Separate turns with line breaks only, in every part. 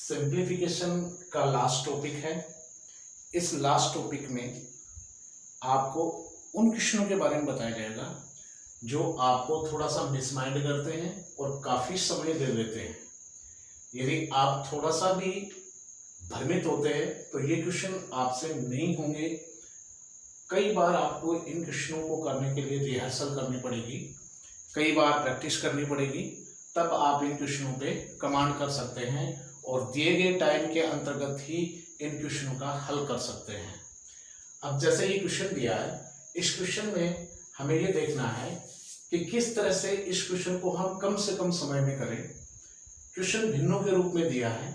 Simplification का last topic है। इस लास्ट टॉपिक में आपको उन क्वेश्चनों के बारे में बताया जाएगा जो आपको थोड़ा सा मिसमाइंड करते हैं और काफ़ी समय दे देते हैं। यदि आप थोड़ा सा भी भ्रमित होते हैं तो ये क्वेश्चन आपसे नहीं होंगे। कई बार आपको इन क्वेश्चनों को करने के लिए रिहर्सल करनी पड़ेगी, कई बार प्रैक्टिस करनी पड़ेगी, तब आप इन क्वेश्चनों पे कमांड कर सकते हैं और दिए गए टाइम के अंतर्गत ही इन क्वेश्चनों का हल कर सकते हैं। अब जैसे ये क्वेश्चन दिया है, इस क्वेश्चन में हमें ये देखना है कि किस तरह से इस क्वेश्चन को हम कम से कम समय में करें। क्वेश्चन भिन्नों के रूप में दिया है,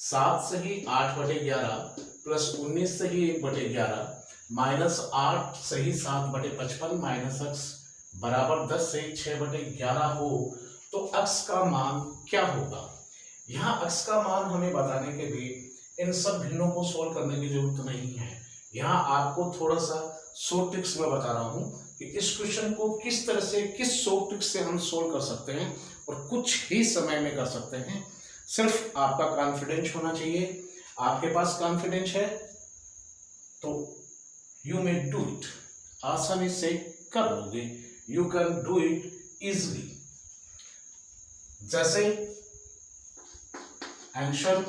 7 सही 8/11 प्लस 19 सही 1/11 माइनस 8 सही 7/55 माइनस x बराबर 10 सही 6/11 हो तो x का मान क्या होगा। यहाँ x का मान हमें बताने के लिए इन सब भिन्नों को सोल्व करने की जरूरत नहीं है। यहाँ आपको थोड़ा सा शॉर्ट ट्रिक्स में बता रहा हूँ कि इस क्वेश्चन को किस तरह से, किस शॉर्ट ट्रिक्स से हम सोल्व कर सकते हैं और कुछ ही समय में कर सकते हैं। सिर्फ आपका कॉन्फिडेंस होना चाहिए। आपके पास कॉन्फिडेंस है तो यू मे डू इट, आसानी से कर लोगे। You can do it easily. जैसे आंसर,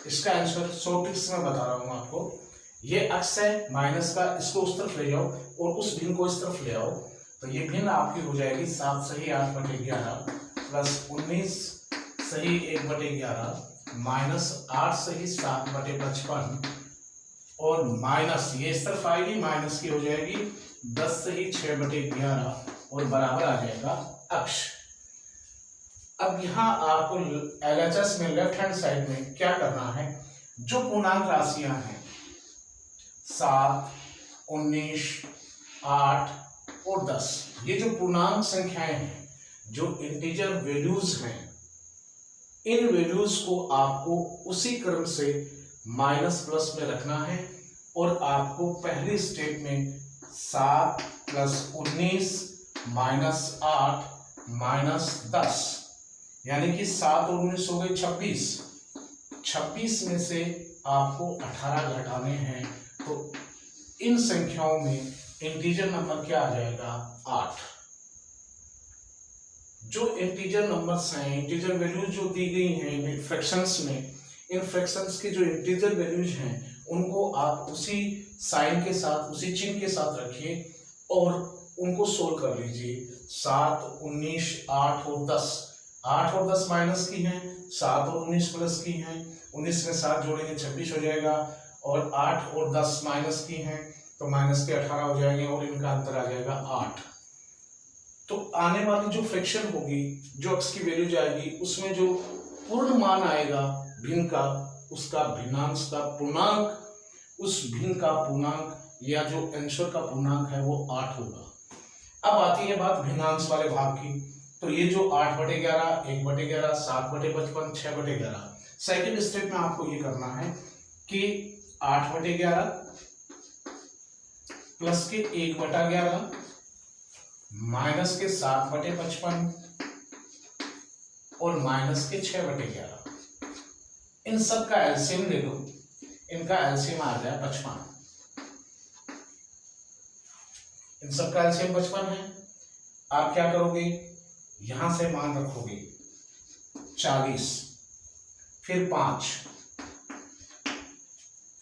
इसका आंसर शॉर्ट ट्रिक्स में बता रहा हूं आपको। ये x है माइनस का, इसको उस तरफ ले जाओ और उस भिन्न को इस तरफ ले आओ तो ये भिन्न आपकी हो जाएगी 7 सही 8/11 प्लस 19 सही 1/11 माइनस 8 सही 7/55 और माइनस ये इस तरफ आएगी, माइनस की हो जाएगी 10 सही 6/11 और बराबर आ जाएगा अक्ष। अब यहाँ आपको LHS में लेफ्ट हैंड साइड में क्या करना है, जो पूर्णांक राशियां हैं 7, 19, 8 और 10, ये जो पूर्णांक संख्याएं हैं, जो इंटीजर वैल्यूज हैं, इन वैल्यूज को आपको उसी क्रम से माइनस प्लस में रखना है और आपको पहली स्टेप में 7 प्लस 19 माइनस 8 माइनस 10 यानी कि 7 और 19 हो गए 26। 26 में से आपको 18 घटाने हैं तो इन संख्याओं में इंटीजर नंबर क्या आ जाएगा 8। जो इंटीजर नंबर्स हैं, इंटीजर वैल्यूज जो दी गई हैं फ्रैक्शंस में, इन फ्रैक्शंस के जो इंटीजर वैल्यूज हैं उनको आप उसी साइन के साथ, उसी चिन्ह के साथ रखिए और उनको सोल्व कर लीजिए। 7, 19, 8 और 10, 8 और 10 माइनस की हैं, 7 और 19 प्लस की हैं, 19 में 7 जोड़ेंगे 26 हो जाएगा और 8 और 10 माइनस की हैं तो माइनस के 18 हो जाएंगे और इनका अंतर आ जाएगा 8। तो आने वाली जो फ्रैक्शन होगी, जो x की वैल्यू जाएगी, उसमें जो पूर्ण मान आएगा भिन्न का, उसका भिन्नांश का पूर्णांक, उस भिन्न का पूर्णांक या जो आंसर का पूर्णांक है वो 8 होगा। अब आती है बात भिन्नांश वाले भाग की। तो ये जो 8/11, 1/11, 7/55, 6/11, सेकेंड स्टेप में आपको ये करना है कि 8/11 प्लस के 1/11 माइनस के 7/55 और माइनस के 6/11, इन सब का एलसीएम ले लो। इनका एलसीएम आ जाए 55। इन सब का एलसीएम 55 है। आप क्या करोगे, यहां से मान रखोगे 40, फिर 5,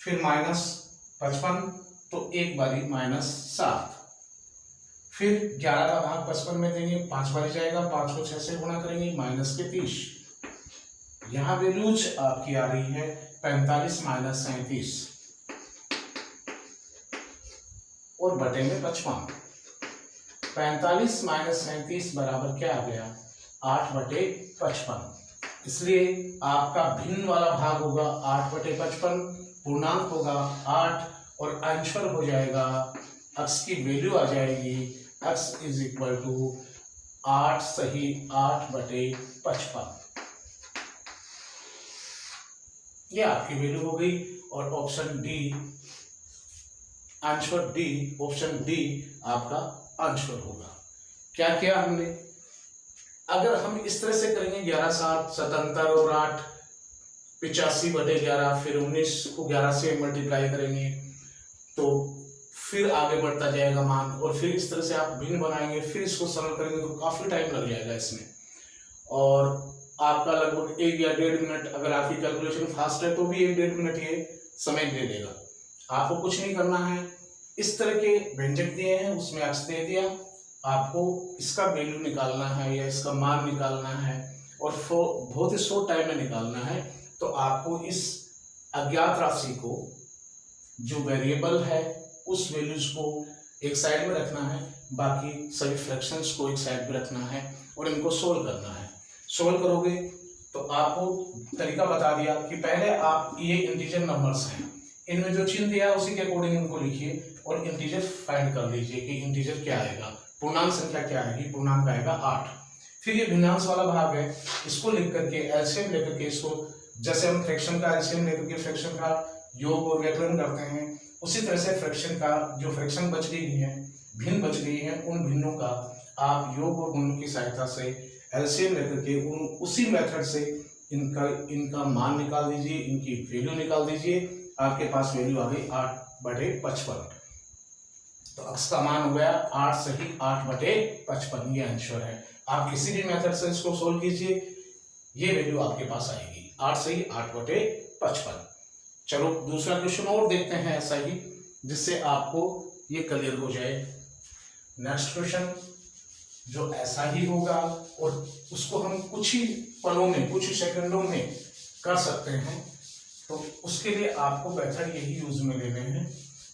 फिर माइनस 55 तो एक बारी माइनस 7, फिर 11 का भाग 55 में देंगे, 5 बारी जाएगा, 5 को 6 से गुणा करेंगे माइनस के 30। यहाँ वैल्यूज आपकी आ रही है 45 माइनस 37 और बटे में 55। 45 माइनस 37 बराबर क्या आ गया 8/55। इसलिए आपका भिन्न वाला भाग होगा 8/55, पूर्णांक होगा 8 और आंसर हो जाएगा, x की वैल्यू आ जाएगी x इज इक्वल टू 8 सही 8/55। ये आपकी वैल्यू हो गई और option D, answer D, option D आपका आंसर होगा। क्या किया हमने, अगर हम इस तरह से करेंगे 11, 7, 77 और 8 85/11, फिर 19 को 11 से मल्टीप्लाई करेंगे तो फिर आगे बढ़ता जाएगा मान, और फिर इस तरह से आप भिन्न बनाएंगे, फिर इसको सरल करेंगे तो काफी टाइम लग जाएगा इसमें, और आपका लगभग 1 या 1.5 मिनट, अगर आपकी कैलकुलेशन फास्ट है तो भी 1-1.5 मिनट ये समय ले लेगा। आपको कुछ नहीं करना है, इस तरह के व्यंजक दिए हैं उसमें अक्स दे दिया, आपको इसका वैल्यू निकालना है या इसका मान निकालना है, और बहुत ही शॉर्ट टाइम में निकालना है। तो आपको इस अज्ञात राशि को, जो वेरिएबल है, उस वैल्यूज को एक साइड में रखना है, बाकी सभी फ्रैक्शंस को एक साइड में रखना है और इनको सोल्व करना है। सोल्व करोगे तो आपको तरीका बता दिया कि पहले आप ये इंटीजर नंबर्स हैं, इनमें जो चिन्ह दिया है उसी के अकॉर्डिंग इनको लिखिए और इंटीजर फाइंड कर लीजिए कि इंटीजर क्या आएगा, पूर्णांक संख्या क्या आएगी, पूर्णांक आएगा 8। फिर ये भिन्नांश वाला भाग है, इसको लिख करके एलसीएम लेकर के इसको, जैसे हम फ्रैक्शन का एलसीएम लेकर के फ्रैक्शन का योग और व्यकलन करते हैं, उसी तरह से फ्रैक्शन का जो फ्रैक्शन बच गई है, भिन्न बच गई है, उन भिन्नों का आप योग और गुणन की सहायता से एलसीएम लेकर के उसी मेथड से इनका मान निकाल दीजिए, इनकी वैल्यू निकाल दीजिए। आपके पास वैल्यू आ गई 8/55। तो अक्स का मान हो गया 8 सही 8/55, ये आंसर है। आप किसी भी मेथड से इसको सोल्व कीजिए, ये वैल्यू आपके पास आएगी 8 सही 8/55। चलो दूसरा क्वेश्चन और देखते हैं ऐसा ही, जिससे आपको ये क्लियर हो जाए। नेक्स्ट क्वेश्चन जो ऐसा ही होगा और उसको हम कुछ ही पलों में, कुछ ही सेकंडों में कर सकते हैं, तो उसके लिए आपको मेथड यही यूज में लेने हैं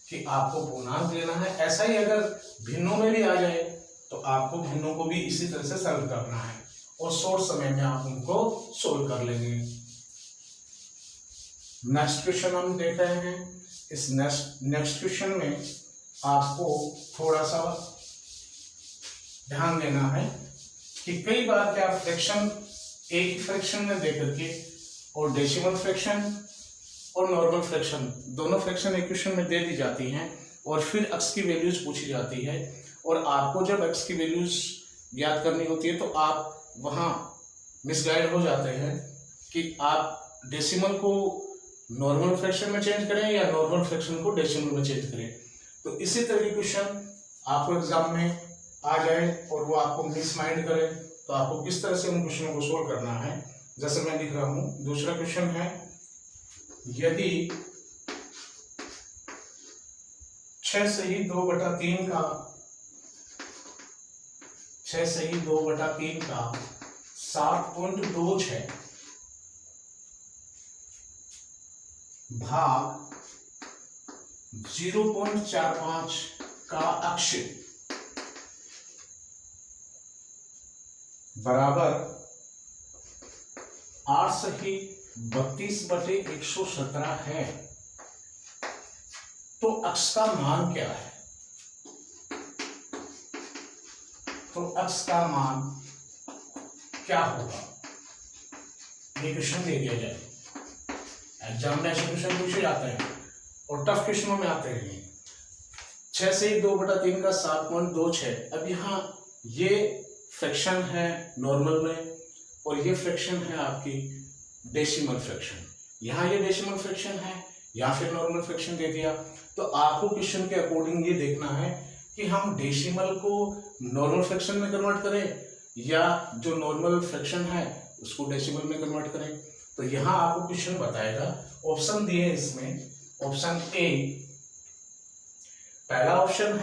कि आपको पूर्णांक लेना है। ऐसा ही अगर भिन्नों में भी आ जाए तो आपको भिन्नों को भी इसी तरह से सॉल्व करना है और शॉर्ट समय में आप उनको सोल्व कर लेंगे। नेक्स्ट क्वेश्चन हम देख रहे हैं। इस नेक्स्ट क्वेश्चन में आपको थोड़ा सा ध्यान देना है कि कई बार क्या फ्रैक्शन एक ही फ्रैक्शन में देकर के, और डेसिमल फ्रैक्शन और नॉर्मल फ्रैक्शन, दोनों फ्रैक्शन एक क्वेश्चन में दे दी जाती हैं और फिर एक्स की वैल्यूज पूछी जाती है, और आपको जब एक्स की वैल्यूज याद करनी होती है तो आप वहाँ मिसगाइड हो जाते हैं कि आप डेसिमल को नॉर्मल फ्रैक्शन में चेंज करें या नॉर्मल फ्रैक्शन को डेसिमल में चेंज करें। तो इसी तरह के क्वेश्चन आपको एग्जाम में आ जाए और वो आपको मिसमाइंड करे, तो आपको किस तरह से उन क्वेश्चनों को सोल्व करना है, जैसे मैं लिख रहा हूं। दूसरा क्वेश्चन है, यदि 6 सही 2/3 का 7.26 भाग 0.45 का अक्ष बराबर 8 सही 32/117 है, तो अक्ष का मान क्या है? तो अक्ष का मान क्या होगा? ये क्वेश्चन दे दिया जाए, एग्जाम में ऐसे क्वेश्चन पूछे जाते हैं और टफ क्वेश्चनों में आते हैं। 6 से 2/3 का 7.26। अब यहाँ ये फ्रैक्शन है नॉर्मल में और ये फ्रैक्शन है आपकी डेसिमल फ्रैक्शन। यहाँ ये डेसिमल फ्रैक्शन है या फिर नॉर्मल फ्रैक्शन दे दिया, तो आपको क्वेश्चन के अकॉर्डिंग ये देखना है कि हम डेसिमल को नॉर्मल फ्रैक्शन में कन्वर्ट करें या जो नॉर्मल फ्रैक्शन है उसको डेसिमल में कन्वर्ट करें। तो यहाँ आपको क्वेश्चन बताएगा, ऑप्शन दिए हैं इसमें। ऑप्शन ए, पहला ऑप्शन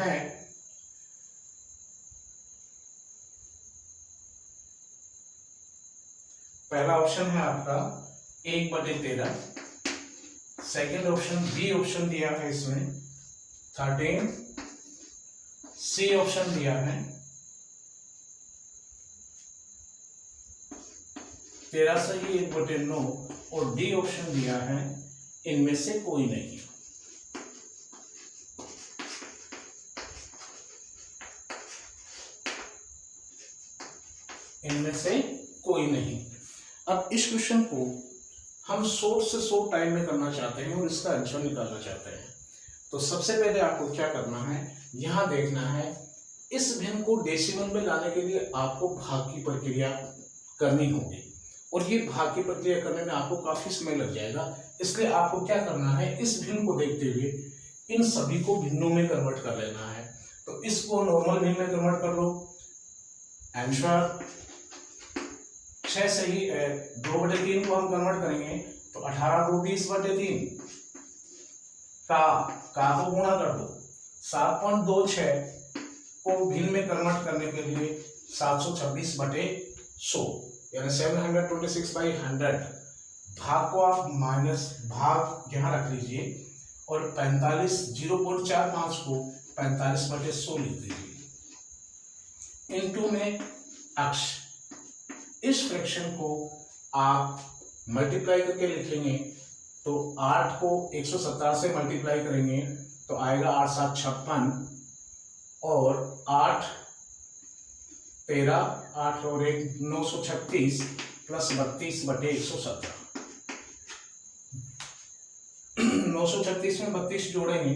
है आपका 1/13। सेकेंड ऑप्शन बी ऑप्शन दिया है इसमें 13। सी ऑप्शन दिया है 13 सही 1/9 और डी ऑप्शन दिया है इनमें से कोई नहीं। इनमें से कोई नहीं। अब इस क्वेश्चन को हम शॉर्ट से शॉर्ट टाइम में करना चाहते हैं और इसका आंसर निकालना चाहते हैं। तो सबसे पहले आपको क्या करना है, यहां देखना है इस भिन्न को डेसिमल में लाने के लिए आपको भाग की प्रक्रिया करनी होगी और ये भाग की प्रक्रिया करने में आपको काफी समय लग जाएगा। इसलिए आपको क्या करना है, इस भिन्न को देखते हुए इन सभी को भिन्नों में कन्वर्ट कर लेना है। तो इसको नॉर्मल भिन्न में कन्वर्ट कर लो। आंसर 6 से ही 2/3 को हम कन्वर्ट करेंगे तो 18 2 20/3 का को गुणा कर दो। 7.26 को भिन्न में कन्वर्ट करने के लिए 726/100 यानी 726/100 भाग को आप माइनस भाग यहाँ रख लीजिए और 0.45 को 45/100 लिख दीजिए। इनटू में अक्ष, इस फ्रैक्शन को आप मल्टीप्लाई करके लिखेंगे तो 8 को 117 से मल्टीप्लाई करेंगे तो आएगा 8 7 56 और 8 13 8 और 1 936 प्लस 32/117 936 में 32 जोड़ेंगे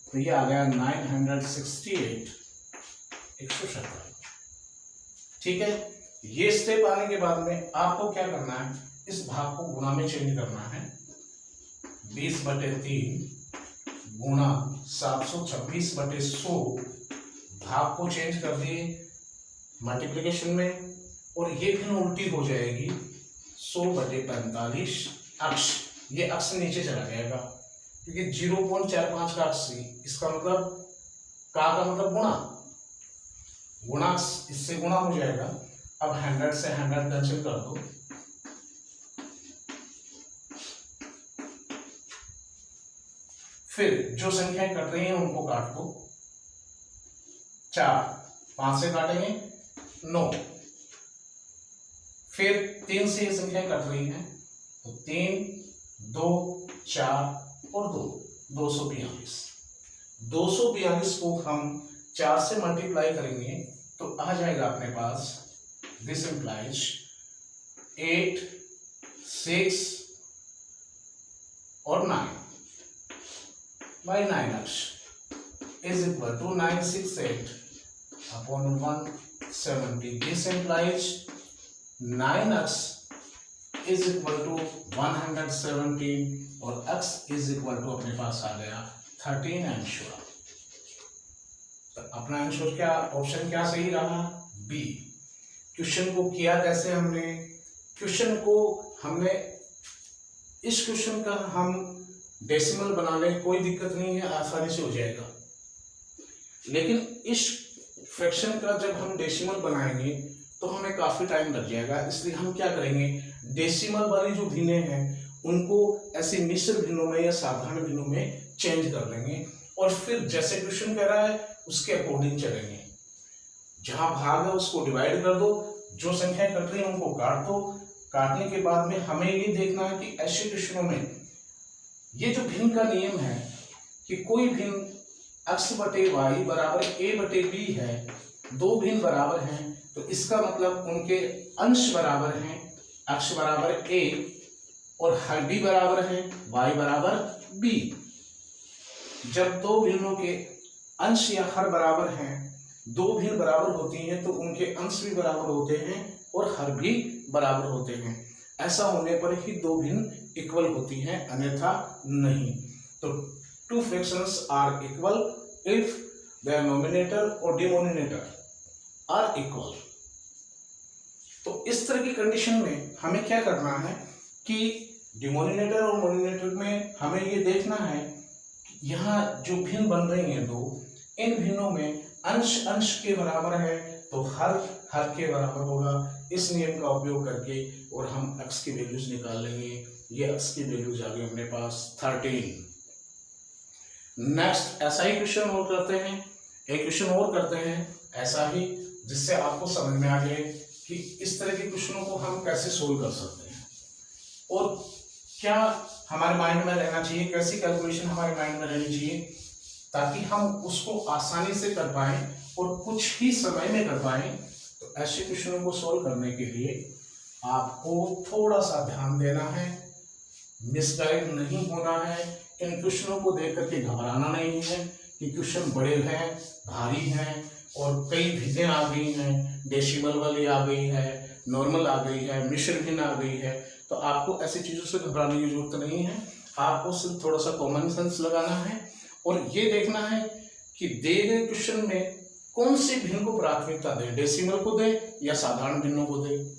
तो ये आ गया 968 117। ठीक है, ये स्टेप आने के बाद में आपको क्या करना है, इस भाग को गुणा में चेंज करना है। 20/3 गुणा 726/100 भाग को चेंज कर दिए मल्टीप्लिकेशन में और ये फिर उल्टी हो जाएगी 100/45 अक्ष, ये अक्ष नीचे चला जाएगा क्योंकि 0.45 का अक्ष, इसका मतलब का मतलब गुणा इससे गुणा हो जाएगा। अब 100 से 100 कैंसिल कर दो, फिर जो संख्याएं कट रही हैं उनको काट दो। 4 5 से काटेंगे 9, फिर 3 से ये संख्याएं कट रही हैं तो 3 2 4 और 2 242। 242 को हम 4 से मल्टीप्लाई करेंगे तो आ जाएगा अपने पास, दिस इंप्लाइज 8 6 और 9 by 9x is equal to 968 upon 170. This implies 9x is equal to 117 और x is equal to अपने पास आ गया 13 आंसर। तो अपना आंसर क्या, ऑप्शन क्या सही रहा, बी। क्वेश्चन को किया कैसे हमने, क्वेश्चन को हमने इस क्वेश्चन का हम डेसिमल बना लें, कोई दिक्कत नहीं है, आसानी से हो जाएगा। लेकिन इस फ्रैक्शन का जब हम डेसिमल बनाएंगे तो हमें काफी टाइम लग जाएगा, इसलिए हम क्या करेंगे, डेसिमल वाली जो भिन्नें हैं उनको ऐसे मिश्र भिन्नों में या साधारण भिन्नों में चेंज कर लेंगे और फिर जैसे क्वेश्चन कह रहा है उसके अकॉर्डिंग चलेंगे। जहां भाग है उसको डिवाइड कर दो, जो संख्या कट रही है उनको काट दो। काटने के बाद में हमें ये देखना है कि ऐसे क्वेश्चनों में ये जो भिन्न का नियम है कि कोई भिन्न x/y बराबर a/b है, दो भिन्न बराबर हैं तो इसका मतलब उनके अंश बराबर हैं, x बराबर a और हर b बराबर है y बराबर b। जब दो भिन्नों के अंश या हर बराबर हैं, दो भिन्न बराबर होती हैं तो उनके अंश भी बराबर होते हैं और हर भी बराबर होते हैं। ऐसा होने पर ही दो भिन्न इक्वल होती हैं, अन्यथा नहीं। तो two fractions are equal if their numerator और डिनोमिनेटर आर इक्वल। तो इस तरह की कंडीशन में हमें क्या करना है कि डिनोमिनेटर और नोमिनेटर में हमें ये देखना है कि यहाँ जो भिन्न बन रही हैं दो, इन भिन्नों में अंश अंश के बराबर है तो हर हर के बराबर होगा। इस नियम का उपयोग करके और हम x की वैल्यूज निकाल लेंगे। ये x की वैल्यूज आ गई अपने पास 13। नेक्स्ट ऐसा ही क्वेश्चन और करते हैं, एक क्वेश्चन और करते हैं ऐसा ही, जिससे आपको समझ में आ जाए कि इस तरह के क्वेश्चनों को हम कैसे सोल्व कर सकते हैं और क्या हमारे माइंड में रहना चाहिए, कैसी कैलकुलेशन हमारे माइंड में रहनी चाहिए ताकि हम उसको आसानी से कर पाएं और कुछ ही समय में कर पाएं। तो ऐसे क्वेश्चनों को सोल्व करने के लिए आपको थोड़ा सा ध्यान देना है, मिसगाइड नहीं होना है। इन क्वेश्चनों को देख करके घबराना नहीं है कि क्वेश्चन बड़े हैं, भारी हैं और कई भिन्नें आ गई हैं, डेसिमल वाली आ गई है, नॉर्मल आ गई है, मिश्र भिन्न आ गई है, तो आपको ऐसी चीज़ों से घबराने की जरूरत नहीं है। आपको सिर्फ थोड़ा सा कॉमन सेंस लगाना है और ये देखना है कि दिए गए क्वेश्चन में कौन सी भिन्न को प्राथमिकता दें, डेसिमल को दें या साधारण भिन्नों को दें।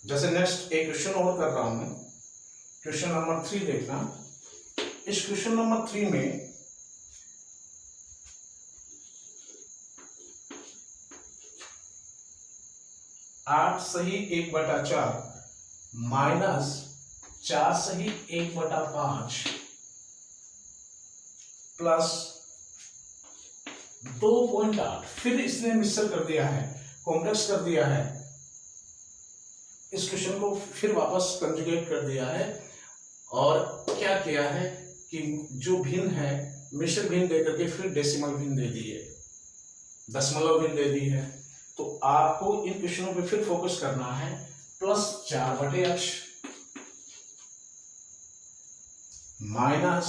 जैसे नेक्स्ट एक क्वेश्चन और कर रहा हूं मैं, क्वेश्चन नंबर 3 देखना। इस क्वेश्चन नंबर 3 में 8 सही 1/4 माइनस 4 सही 1/5 प्लस 2.8, फिर इसने मिक्सर कर दिया है, कॉम्प्लेक्स कर दिया है, इस क्वेश्चन को फिर वापस कंजुगेट कर दिया है और क्या किया है कि जो भिन्न है मिश्र भिन्न दे करके फिर डेसिमल भिन्न दे दी है, दशमलव भिन्न दे दी है। तो आपको इन क्वेश्चनों पे फिर फोकस करना है। +4/x माइनस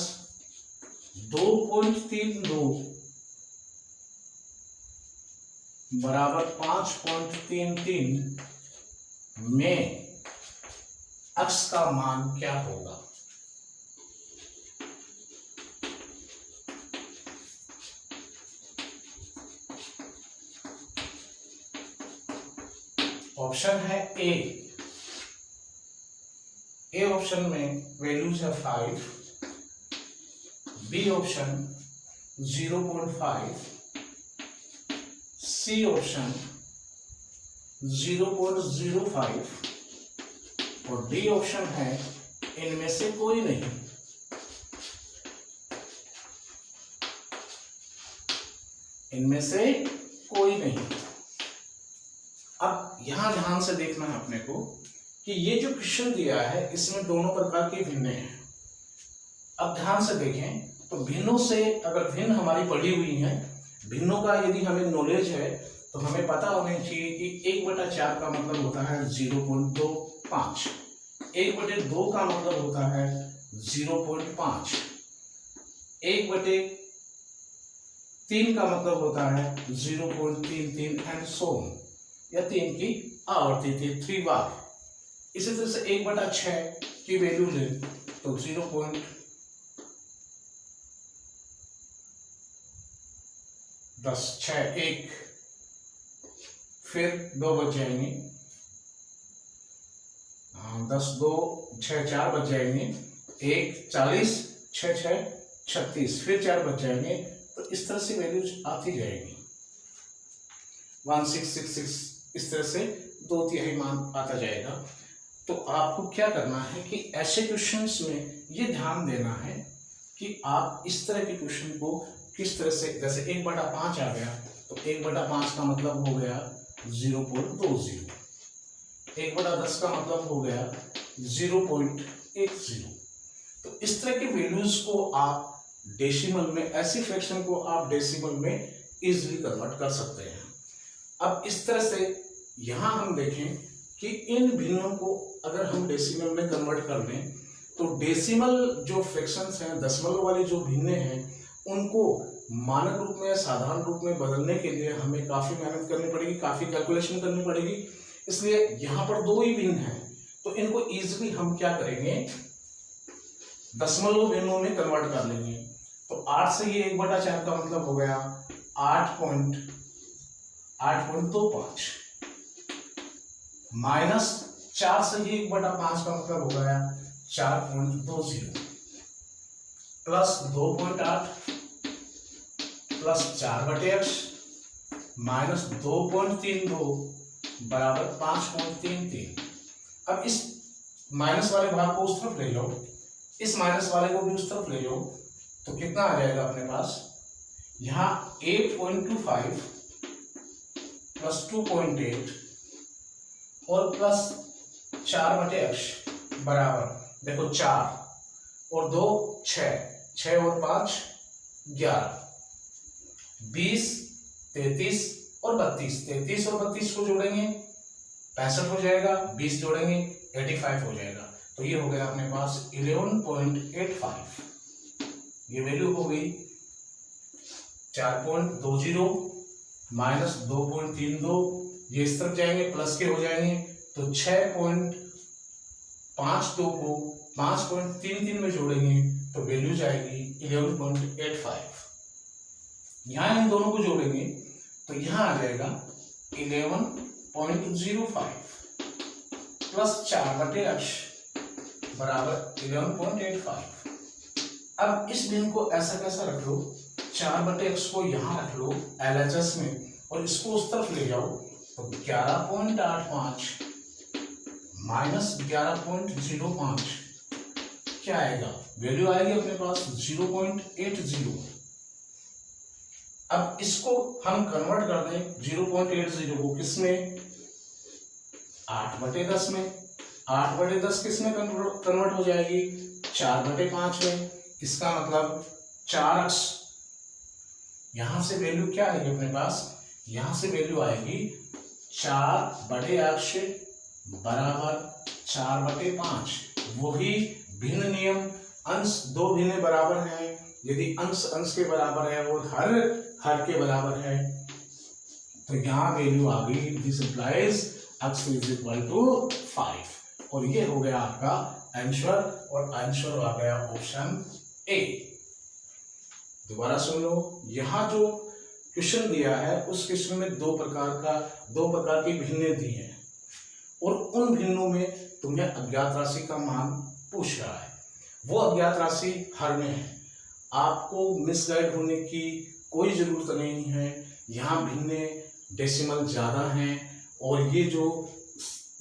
2.32 बराबर 5.33 में x का मान क्या होगा। ऑप्शन है ए ऑप्शन में वैल्यूज है 5, बी ऑप्शन 0.5, सी ऑप्शन 0.05 और डी ऑप्शन है इनमें से कोई नहीं। इनमें से कोई नहीं। अब यहां ध्यान से देखना है अपने को कि ये जो क्वेश्चन दिया है इसमें दोनों प्रकार के भिन्न हैं। अब ध्यान से देखें तो भिन्नों से अगर भिन्न हमारी पढ़ी हुई है, भिन्नों का यदि हमें नॉलेज है तो हमें पता होना चाहिए कि 1/4 का मतलब होता है 0.25, 1/2 का मतलब होता है 0.5, 1/3 का मतलब होता है 0.33 एंड सो या 3 की आवर्ती थी 3 बार। इसी तरह से 1/6 की वैल्यू ले तो 0.10, एक, फिर 2 बच जाएंगे, 10, 2, 6, 4 बच जाएंगे, 1, 40, 6, 36, फिर 4 बच जाएंगे। तो इस तरह से वैल्यूज आती जाएगी 1666, इस तरह से 2/3 मान आता जाएगा। तो आपको क्या करना है कि ऐसे क्वेश्चंस में ये ध्यान देना है कि आप इस तरह के क्वेश्चन को किस तरह से, जैसे 1/5 आ गया तो 1/5 का मतलब हो गया 0.20, 1/10 का मतलब हो गया 0.10। तो इस तरह के वैल्यूज को आप डेसिमल में, ऐसी फ्रैक्शन को आप डेसिमल में इजीली कन्वर्ट कर सकते हैं। अब इस तरह से यहां हम देखें कि इन भिन्नों को अगर हम डेसिमल में कन्वर्ट कर लें तो डेसिमल जो फ्रैक्शंस हैं, दशमलव वाली जो भिन्ने हैं, उनको मानक रूप में या साधारण रूप में बदलने के लिए हमें काफी मेहनत करनी पड़ेगी, काफी कैलकुलेशन करनी पड़ेगी। इसलिए यहाँ पर 2 ही भिन्न हैं, तो इनको इजीली हम क्या करेंगे, दशमलव भिन्नों में कन्वर्ट कर लेंगे। तो 8 से ये 1/4 का मतलब हो गया 8.25 माइनस 4 से ये 1/5 का मतलब हो गया 4.20 प्लस 2.8 प्लस 4/x माइनस 2.32 बराबर 5.33। अब इस माइनस वाले भाग को उस तरफ ले लो, इस माइनस वाले को भी उस तरफ ले लो, तो कितना आ जाएगा अपने पास, यहाँ 8.25 प्लस 2.8 और प्लस 4/x बराबर, देखो 4 और 2 6, 6 और 5 11, 20, 33 और 32, 33 और 32 को जोड़ेंगे 65 हो जाएगा, 20 जोड़ेंगे 85 हो जाएगा। तो ये हो गया अपने पास 11.85, ये वैल्यू हो गई 4.20 माइनस 2.32 ये इस तरफ जाएंगे प्लस के हो जाएंगे, तो 6.52 को 5.33 में जोड़ेंगे तो वैल्यू जाएगी 11.85। यहां इन दोनों को जोड़ेंगे तो यहां आ जाएगा 11.05 प्लस 4/x बराबर 11.85। अब इस भिन्न को ऐसा कैसा रख लो, 4/x को यहां रख लो LHS में और इसको उस तरफ ले जाओ, तो 11.85 माइनस 11.05 क्या आएगा, वैल्यू आएगी अपने पास 0.80। अब इसको हम कन्वर्ट कर दें 0.80 को किसमें, 8/10 में। 8/10 किसमें कन्वर्ट हो जाएगी, 4/5 में। इसका मतलब 4x, यहां से वैल्यू क्या आएगी अपने पास, यहां से वैल्यू आएगी 4/x बराबर 4/5। वही भिन्न नियम, अंश दो भिन्न बराबर हैं, यदि अंश अंश के बराबर है और हर के बराबर है तो यहां वैल्यू आ गई, this implies x is equal to 5। और ये हो गया आपका आंसर, और आंसर आ गया ऑप्शन ए। दोबारा सुन लो, यहां जो क्वेश्चन दिया है उस क्वेश्चन में दो प्रकार की भिन्नें दी हैं और उन भिन्नों में तुम्हें अज्ञात राशि का मान पूछ रहा है। वो अज्ञात राशि हर में है, आपको मिसगाइड होने की कोई जरूरत नहीं है। यहाँ भिन्न डेसिमल ज्यादा हैं और ये जो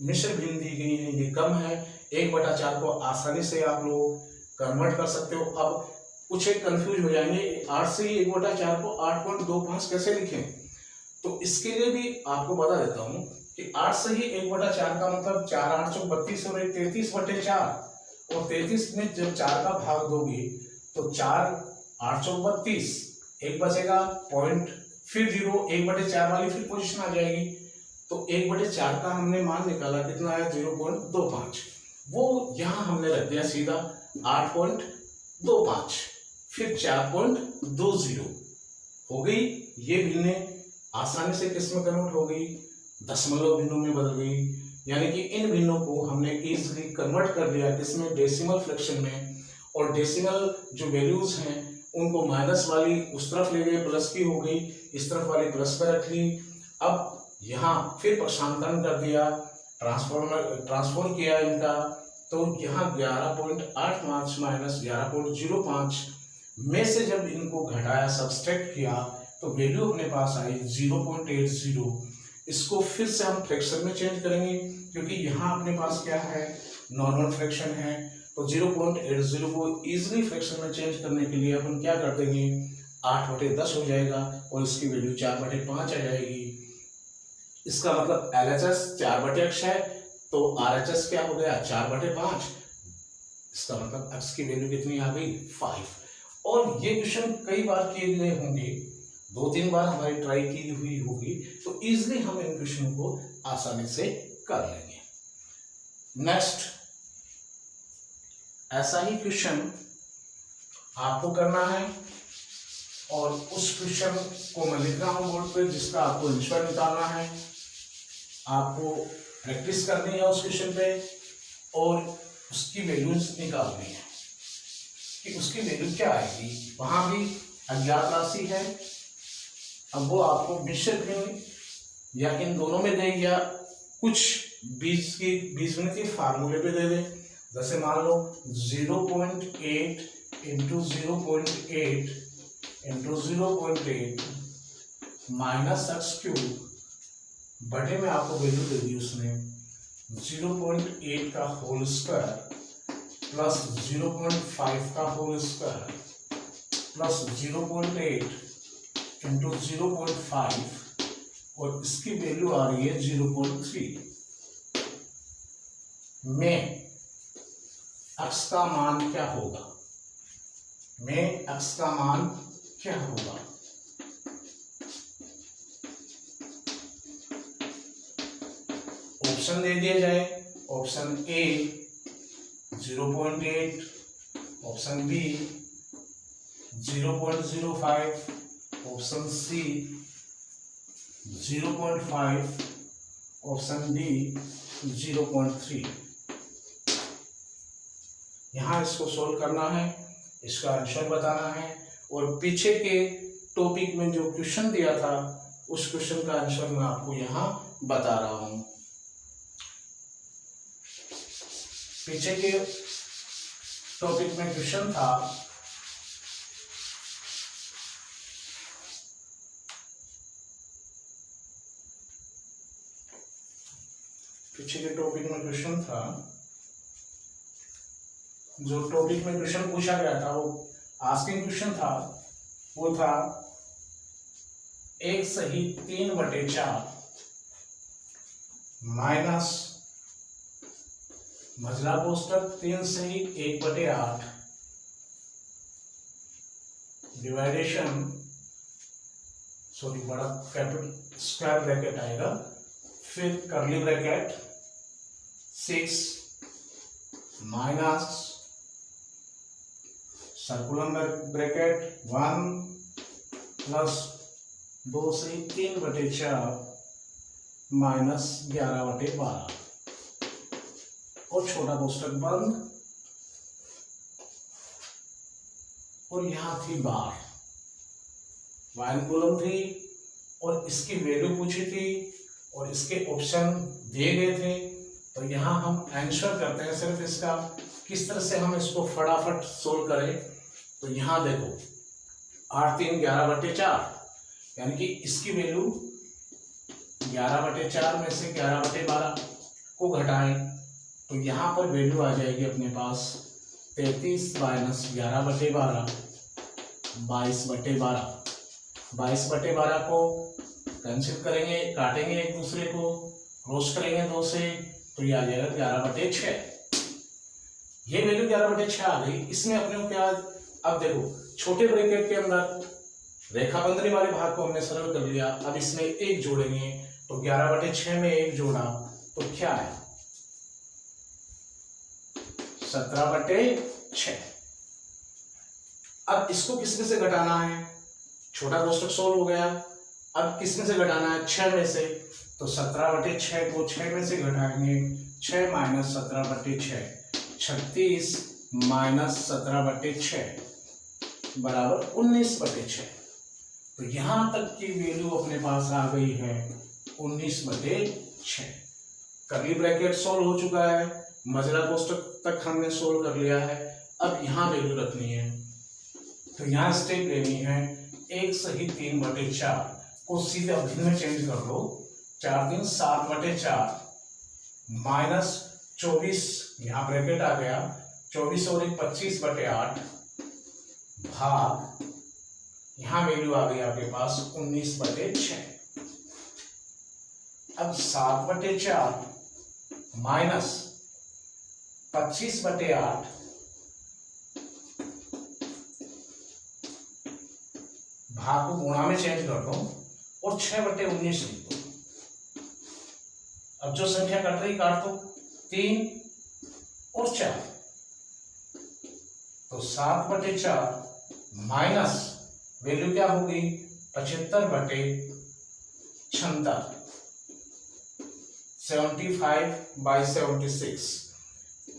मिश्र भिन्न दी गई है ये कम है। 1/4 को आसानी से आप लोग कन्वर्ट कर सकते हो। अब कुछ एक कंफ्यूज हो जाएंगे, 8 से ही 1/4 को 8.25 कैसे लिखें, तो इसके लिए भी आपको बता देता हूँ कि 8 से ही 1/4 का मतलब 4 8 चौक 32 और 33/4, और 33 में जब 4 का भाग दोगे तो 4 8 चौक 32, एक बचेगा पॉइंट, फिर 0, 1/4 वाली फिर पोजीशन आ जाएगी। तो 1/4 का हमने मान निकाला, कितना है 0.25, वो यहां हमने रख दिया सीधा 8.25, फिर 4.20 हो गई। ये भिन्नें आसानी से किस में कन्वर्ट हो गई, दशमलव भिन्नों में बदल गई। यानी कि इन भिन्नों को हमने इजीली कन्वर्ट कर दिया किसमें, डेसिमल फ्रैक्शन में। और डेसिमल जो वैल्यूज हैं उनको माइनस वाली उस तरफ ले गए, प्लस की हो गई, इस तरफ वाली प्लस पर रख ली। अब यहाँ फिर प्रशांतरण कर दिया, ट्रांसफॉर्म किया इनका, तो यहाँ 11.85 माइनस 11.05 में से जब इनको घटाया, सब्सट्रैक्ट किया, तो वैल्यू अपने पास आई 0.80। इसको फिर से हम फ्रैक्शन में चेंज करेंगे क्योंकि यहाँ अपने पास क्या है, नॉर्मल फ्रैक्शन है। तो 0.80 को इजीली फ्रैक्शन में चेंज करने के लिए अपन क्या कर देंगे, 8/10 हो जाएगा और इसकी वैल्यू 4/5 आ जाएगी। इसका मतलब LHS 4/x है तो RHS क्या हो गया 4/5। इसका मतलब x की वैल्यू कितनी आ गई 5। और ये क्वेश्चन कई बार किए गए होंगे, 2-3 बार हमारी ट्राई की हुई होगी, तो इजीली हम इन क्वेश्चन को आसानी से कर लेंगे। नेक्स्ट ऐसा ही क्वेश्चन आपको करना है और उस क्वेश्चन को मैं लिख रहा हूं बोर्ड पे, जिसका आपको आंसर निकालना है। आपको प्रैक्टिस करनी है उस क्वेश्चन पे और उसकी वैल्यूज निकालनी है कि उसकी वैल्यू क्या आएगी। वहां भी अज्ञात राशि है, अब वो आपको मिश्र भिन्न या इन दोनों में दे या कुछ बीजगणितीय फार्मूले पे दे दे। जैसे मान लो 0.8 इंटू 0.8 इंटू 0.8 माइनस x³ बटे में आपको वैल्यू दे दी उसने 0.8 का होल स्क्वायर प्लस 0.5 का होल स्क्वायर प्लस 0.8 इंटू 0.5 और इसकी वैल्यू आ रही है 0.3 में x का मान क्या होगा, में x का मान क्या होगा। ऑप्शन दे दिया जाए, option A 0.8, option B 0.05, option C 0.5 option D 0.3। यहाँ इसको सोल्व करना है, इसका आंसर बताना है, और पीछे के टॉपिक में जो क्वेश्चन दिया था उस क्वेश्चन का आंसर मैं आपको यहाँ बता रहा हूँ। पीछे के टॉपिक में क्वेश्चन था जो टॉपिक में क्वेश्चन पूछा गया था, वो आस्किंग क्वेश्चन था, वो था 1 सही 3/4 माइनस मझला कोष्टक 3 सही 1/8 डिवाइडेशन, सॉरी बड़ा कैपिटल स्क्वायर ब्रैकेट आएगा, फिर curly bracket 6 minus circular bracket 1 plus 2 से 3/4 माइनस 11/12 और छोटा कोष्टक बंद। और यहां थी बार, वाइन कॉलम थी और इसकी वैल्यू पूछी थी और इसके ऑप्शन दिए गए थे। तो यहाँ हम आंसर करते हैं सिर्फ इसका, किस तरह से हम इसको फटाफट सोल्व करें। तो यहाँ देखो 8 3 11/4, यानी कि इसकी वैल्यू 11/4 में से 11/12 को घटाएं तो यहाँ पर वैल्यू आ जाएगी अपने पास 33 माइनस 11/12 22/12। 22/12 को कैंसिल करेंगे, काटेंगे एक दूसरे को, क्रॉस करेंगे 2 से, तो ये आ जाएगा 11/6। ये वैल्यू 11/6 आ गई। इसमें अपने को क्या, अब देखो छोटे ब्रैकेट के अंदर रेखा बंधनी वाले भाग को हमने सरल कर लिया। अब इसमें 1 जोड़ेंगे तो 11/6 में 1 जोड़ा तो क्या है 17/6। अब इसको किसमें से घटाना है, छोटा कोष्टक सोल्व हो गया। अब किसमें से घटाना है, 6 में से, तो 17/6 को 6 में से घटाएंगे, 6 माइनस 17/6 36 माइनस 17/6 बराबर 19/6। तो यहां तक की वैल्यू अपने पास आ गई है 19/6। कर्ली ब्रैकेट सोल्व हो चुका है, मझला कोष्टक तक हमने सोल्व कर लिया है। अब यहां वैल्यू रखनी है, तो यहां स्टेप लेनी है 1 सही 3/4 को सीधे अवधि में चेंज कर लो, 4 3 7/4 माइनस 24, यहाँ ब्रैकेट आ गया 24 और 1 25/8 भाग, यहाँ वैल्यू आ गई आपके पास 19/6। अब 7/4 माइनस 25/8 भाग को गुणा में चेंज कर दो और 6/19 लिख दो। अब जो संख्या कट रही काट दो, 3 और 4, तो 7/4 माइनस वैल्यू क्या होगी 75/76 75/76।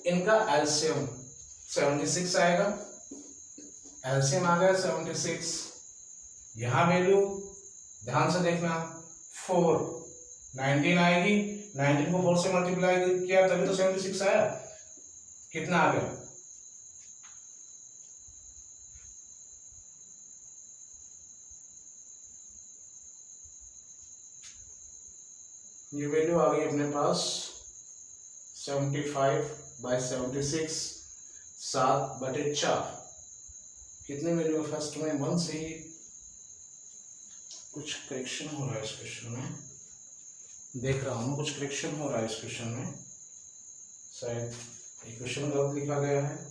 इनका एलसीएम 76 आएगा, एलसीएम आ गया 76। यहां वैल्यू ध्यान से देखना 4 19 आएगी, 19 को 4 से मल्टीप्लाई किया तभी तो 76 आया। कितना आ गया, ये वैल्यू आ गई अपने पास 75/76 7/4। कितने वैल्यू फर्स्ट में 1 से ही कुछ करेक्शन हो रहा है इस क्वेश्चन में, देख रहा हूँ कुछ करेक्शन हो रहा है इस क्वेश्चन में, शायद ये क्वेश्चन गलत लिखा गया है।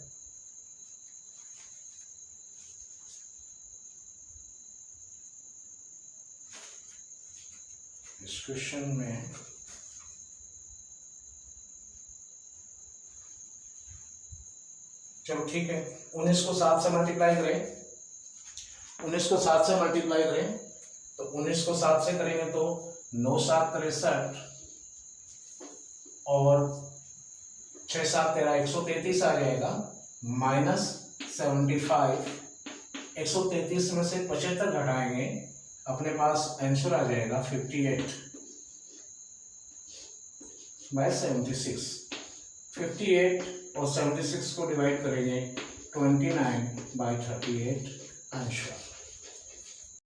इस क्वेश्चन में चलो ठीक है, 19 को 7 से मल्टीप्लाई करें, 19 को 7 से मल्टीप्लाई करें तो 19 को 7 से करेंगे तो 9 7 63 और 6 7 13 133 आ जाएगा, माइनस 75। 133 में से 75 घटाएंगे, अपने पास आंसर आ जाएगा 58 बाय 76। 58 और 76 को डिवाइड करेंगे 29 बाय 38 आंसर।